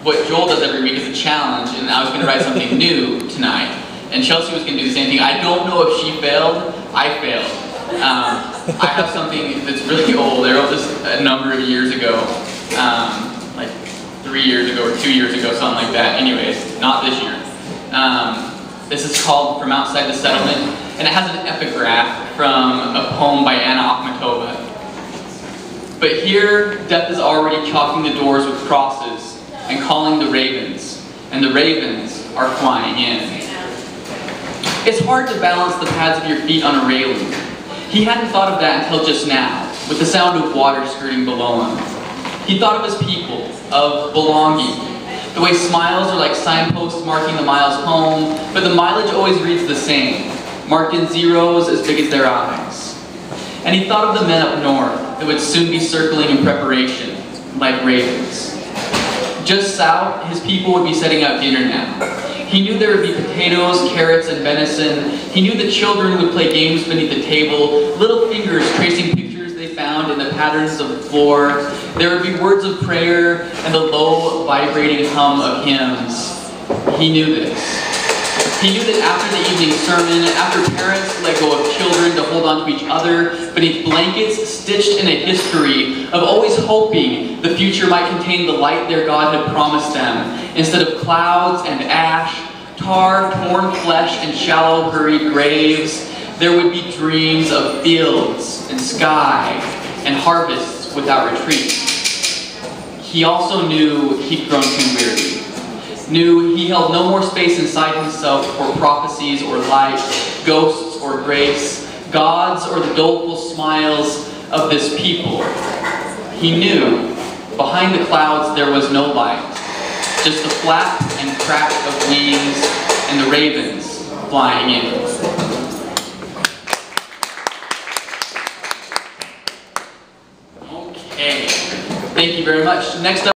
what Joel does every week is a challenge, and I was going to write something new tonight. And Chelsea was going to do the same thing. I don't know if she failed. I failed. I have something that's really old. I wrote this a number of years ago, like 3 years ago or 2 years ago, something like that. Anyways, not this year. This is called From Outside the Settlement, and it has an epigraph from a poem by Anna Akhmatova. But here, death is already chalking the doors with crosses and calling the ravens, and the ravens are flying in. It's hard to balance the pads of your feet on a railing. He hadn't thought of that until just now, with the sound of water skirting below him. He thought of his people, of belonging, the way smiles are like signposts marking the miles home, but the mileage always reads the same, marked in zeros as big as their eyes. And he thought of the men up north that would soon be circling in preparation, like ravens. Just south, his people would be setting out dinner now. He knew there would be potatoes, carrots, and venison. He knew the children would play games beneath the table, little fingers tracing pictures they found in the patterns of the floor. There would be words of prayer and the low, vibrating hum of hymns. He knew this. He knew that after the evening sermon, after parents let go of children to hold on to each other beneath blankets stitched in a history of always hoping the future might contain the light their God had promised them, instead of clouds and ash, tar, torn flesh, and shallow, hurried graves, there would be dreams of fields and sky and harvests without retreat. He also knew he'd grown too weary. Knew he held no more space inside himself for prophecies or light, ghosts or grace, gods or the doleful smiles of this people. He knew behind the clouds there was no light, just the flap and crack of wings and the ravens flying in. Okay, thank you very much. Next up.